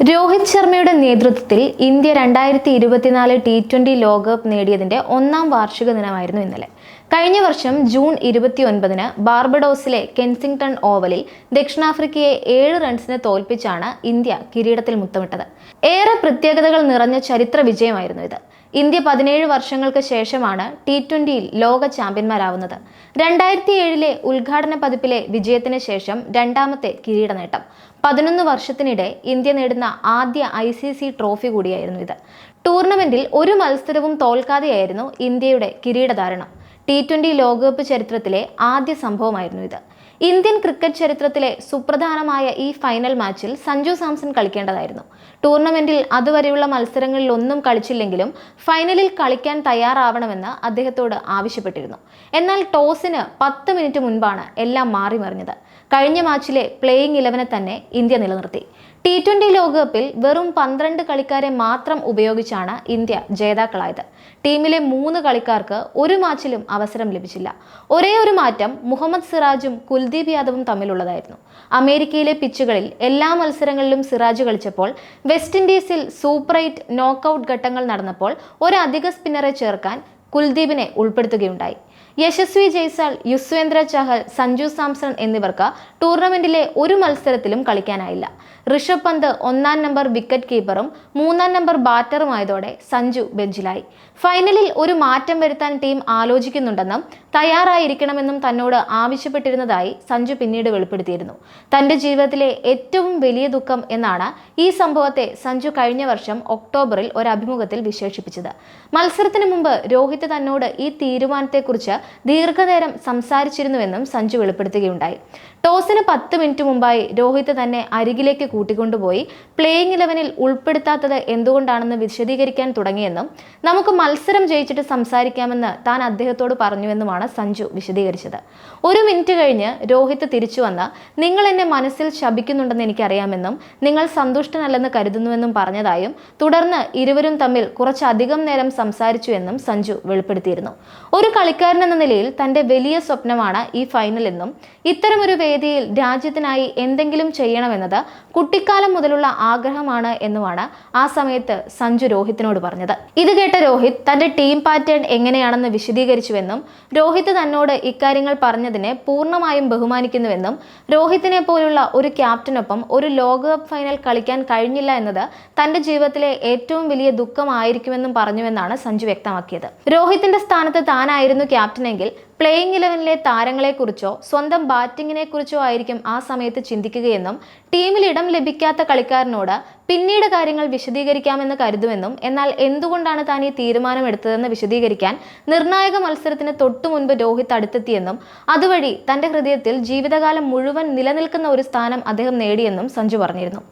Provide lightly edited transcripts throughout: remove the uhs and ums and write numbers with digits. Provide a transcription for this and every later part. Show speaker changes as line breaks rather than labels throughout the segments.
രോഹിത് ശർമ്മയുടെ നേതൃത്വത്തിൽ India 2024 T20 ലോകകപ്പ് നേടിയതിന്റെ ഒന്നാം വാർഷിക ദിനമായിരുന്നു ഇന്നലെ. കഴിഞ്ഞ വർഷം ജൂൺ 29-ന് ബാർബഡോസിലെ കെൻസിംഗ്ടൺ ഓവലിൽ ദക്ഷിണാഫ്രിക്കയെ 7 റൺസിന് തോൽപ്പിച്ചാണ് ഇന്ത്യ കിരീടത്തിൽ മുത്തമിട്ടത്. ഏറെ പ്രത്യേകതകൾ നിറഞ്ഞ ചരിത്ര വിജയമായിരുന്നു ഇത്. ഇന്ത്യ 17 വർഷങ്ങൾക്ക് ശേഷമാണ് T20യിൽ ലോക ചാമ്പ്യന്മാരാവുന്നത്. 2007-ലെ ഉദ്ഘാടന പതിപ്പിലെ വിജയത്തിന് ശേഷം രണ്ടാമത്തെ കിരീട നേട്ടം. 11 വർഷത്തിനിടെ ഇന്ത്യ നേടുന്ന ആദ്യ ICC ട്രോഫി കൂടിയായിരുന്നു ഇത്. ടൂർണമെന്റിൽ ഒരു മത്സരവും തോൽക്കാതെയായിരുന്നു ഇന്ത്യയുടെ കിരീടധാരണം. T20 ലോകകപ്പ് ചരിത്രത്തിലെ ആദ്യ സംഭവമായിരുന്നു ഇത്. ഇന്ത്യൻ ക്രിക്കറ്റ് ചരിത്രത്തിലെ സുപ്രധാനമായ ഈ ഫൈനൽ മാച്ചിൽ സഞ്ജു സാംസൺ കളിക്കേണ്ടതായിരുന്നു. ടൂർണമെന്റിൽ അതുവരെയുള്ള മത്സരങ്ങളിലൊന്നും കളിച്ചില്ലെങ്കിലും ഫൈനലിൽ കളിക്കാൻ തയ്യാറാവണമെന്ന് അദ്ദേഹത്തോട് ആവശ്യപ്പെട്ടിരുന്നു. എന്നാൽ ടോസിന് 10 മിനിറ്റ് മുൻപാണ് എല്ലാം മാറിമറിഞ്ഞത്. കഴിഞ്ഞ മാച്ചിലെ പ്ലേയിങ് 11 തന്നെ ഇന്ത്യ നിലനിർത്തി. T20 ലോകകപ്പിൽ വെറും 12 കളിക്കാരെ മാത്രം ഉപയോഗിച്ചാണ് ഇന്ത്യ ജേതാക്കളായത്. ടീമിലെ 3 കളിക്കാർക്ക് ഒരു മാച്ചിലും അവസരം ലഭിച്ചില്ല. ഒരേ ഒരു മാറ്റം മുഹമ്മദ് സിറാജും കുൽദീപ് യാദവും തമ്മിലുള്ളതായിരുന്നു. അമേരിക്കയിലെ പിച്ചുകളിൽ എല്ലാ മത്സരങ്ങളിലും സിറാജ് കളിച്ചപ്പോൾ വെസ്റ്റ് ഇൻഡീസിൽ സൂപ്പർ 8 നോക്കൌട്ട് ഘട്ടങ്ങൾ നടന്നപ്പോൾ ഒരു അധിക സ്പിന്നറെ ചേർക്കാൻ കുൽദീപിനെ ഉൾപ്പെടുത്തുകയുണ്ടായി. യശസ്വി ജയ്സ്വാൾ, യുസ്വേന്ദ്ര ചഹൽ, സഞ്ജു സാംസൺ എന്നിവർക്ക് ടൂർണമെന്റിലെ ഒരു മത്സരത്തിലും കളിക്കാനായില്ല. Rishabh Pant 1-ാം number wicket കീപ്പറും 3-ാം number ബാറ്ററുമായതോടെ Sanju ബെഞ്ചിലായി. ഫൈനലിൽ ഒരു മാറ്റം വരുത്താൻ ടീം ആലോചിക്കുന്നുണ്ടെന്നും തയ്യാറായിരിക്കണമെന്നും തന്നോട് ആവശ്യപ്പെട്ടിരുന്നതായി സഞ്ജു പിന്നീട് വെളിപ്പെടുത്തിയിരുന്നു. തന്റെ ജീവിതത്തിലെ ഏറ്റവും വലിയ ദുഃഖം എന്നാണ് ഈ സംഭവത്തെ സഞ്ജു കഴിഞ്ഞ വർഷം ഒക്ടോബറിൽ ഒരു അഭിമുഖത്തിൽ വിശേഷിപ്പിച്ചത്. മത്സരത്തിന് മുമ്പ് രോഹിത് തന്നോട് ഈ തീരുമാനത്തെക്കുറിച്ച് ദീർഘനേരം സംസാരിച്ചിരുന്നുവെന്നും സഞ്ജു വെളിപ്പെടുത്തുകയുണ്ടായി. ടോസിന് 10 മിനിറ്റ് മുമ്പായി രോഹിത് തന്നെ അരികിലേക്ക് കൂട്ടിക്കൊണ്ടുപോയി പ്ലേയിങ് 11-ൽ ഉൾപ്പെടുത്താത്തത് എന്തുകൊണ്ടാണെന്ന് വിശദീകരിക്കാൻ തുടങ്ങിയെന്നും നമുക്ക് മത്സരം ജയിച്ചിട്ട് സംസാരിക്കാമെന്ന് താൻ അദ്ദേഹത്തോട് പറഞ്ഞുവെന്നുമാണ് സഞ്ജു വിശദീകരിച്ചത്. 1 മിനിറ്റ് കഴിഞ്ഞ് രോഹിത് തിരിച്ചു വന്ന് നിങ്ങൾ എന്നെ മനസ്സിൽ ശപിക്കുന്നുണ്ടെന്ന് എനിക്കറിയാമെന്നും നിങ്ങൾ സന്തുഷ്ടനല്ലെന്ന് കരുതുന്നുവെന്നും പറഞ്ഞതായും തുടർന്ന് ഇരുവരും തമ്മിൽ കുറച്ചധികം നേരം സംസാരിച്ചു എന്നും സഞ്ജു വെളിപ്പെടുത്തിയിരുന്നു. ഒരു കളിക്കാരനെന്ന നിലയിൽ തന്റെ വലിയ സ്വപ്നമാണ് ഈ ഫൈനൽ എന്നും ഇത്തരമൊരു വേദിയിൽ രാജ്യത്തിനായി എന്തെങ്കിലും ചെയ്യണമെന്നത് കുട്ടിക്കാലം മുതലുള്ള ആഗ്രഹമാണ് എന്നുമാണ് ആ സമയത്ത് സഞ്ജു രോഹിത്തിനോട് പറഞ്ഞത്. ഇത് കേട്ട രോഹിത് തന്റെ ടീം പാറ്റേൺ എങ്ങനെയാണെന്ന് വിശദീകരിച്ചുവെന്നും രോഹിത് തന്നോട് ഇക്കാര്യങ്ങൾ പറഞ്ഞതിനെ പൂർണ്ണമായും ബഹുമാനിക്കുന്നുവെന്നും രോഹിത്തിനെ പോലുള്ള ഒരു ക്യാപ്റ്റനൊപ്പം ഒരു ലോകകപ്പ് ഫൈനൽ കളിക്കാൻ കഴിഞ്ഞില്ല എന്നത് തന്റെ ജീവിതത്തിലെ ഏറ്റവും വലിയ ദുഃഖമായിരിക്കുമെന്നും പറഞ്ഞുവെന്നാണ് സഞ്ജു വ്യക്തമാക്കിയത്. രോഹിത്തിന്റെ സ്ഥാനത്ത് താനായിരുന്നു ക്യാപ്റ്റനെങ്കിൽ പ്ലേയിങ് 11-ലെ താരങ്ങളെക്കുറിച്ചോ സ്വന്തം ബാറ്റിങ്ങിനെ കുറിച്ചോ ആയിരിക്കും ആ സമയത്ത് ചിന്തിക്കുകയെന്നും ടീമിൽ ഇടം ലഭിക്കാത്ത കളിക്കാരനോട് പിന്നീട് കാര്യങ്ങൾ വിശദീകരിക്കാമെന്ന് കരുതുമെന്നും എന്നാൽ എന്തുകൊണ്ടാണ് താൻ ഈ തീരുമാനമെടുത്തതെന്ന് വിശദീകരിക്കാൻ നിർണായക മത്സരത്തിന് തൊട്ടു മുൻപ് രോഹിത് അടുത്തെത്തിയെന്നും അതുവഴി തന്റെ ഹൃദയത്തിൽ ജീവിതകാലം മുഴുവൻ നിലനിൽക്കുന്ന ഒരു സ്ഥാനം അദ്ദേഹം നേടിയെന്നും സഞ്ജു പറഞ്ഞിരുന്നു.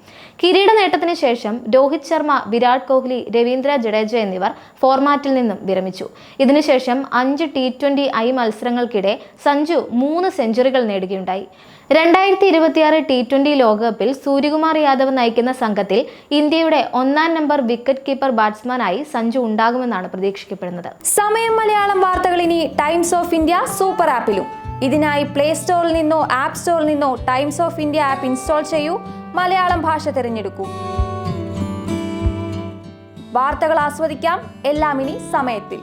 കിരീട നേട്ടത്തിന് ശേഷം രോഹിത് ശർമ്മ, വിരാട് കോഹ്ലി, രവീന്ദ്ര ജഡേജ എന്നിവർ ഫോർമാറ്റിൽ നിന്നും വിരമിച്ചു. ഇതിനുശേഷം 5 T20I മത്സരങ്ങൾക്കിടെ സഞ്ജു 3 സെഞ്ചുറികൾ നേടുകയുണ്ടായി. 2026 T20 ലോകകപ്പിൽ സൂര്യകുമാർ യാദവ് നയിക്കുന്ന സംഘത്തിൽ ഇന്ത്യയുടെ 1-ാം നമ്പർ വിക്കറ്റ് കീപ്പർ ബാറ്റ്സ്മാനായി സഞ്ജു ഉണ്ടാകുമെന്നാണ് പ്രതീക്ഷിക്കപ്പെടുന്നത്.
സമയം മലയാളം വാർത്തകൾ ഇനി ടൈംസ് ഓഫ് ഇന്ത്യ സൂപ്പർ ആപ്പിലും. ഇതിനായി പ്ലേ സ്റ്റോറിൽ നിന്നോ ആപ്പ് സ്റ്റോറിൽ നിന്നോ times of India app install ചെയ്യൂ. മലയാളം ഭാഷ തിരഞ്ഞെടുക്കൂ. വാർത്തകൾ ആസ്വദിക്കാം. എല്ലാം ഇനി സമയത്തിൽ.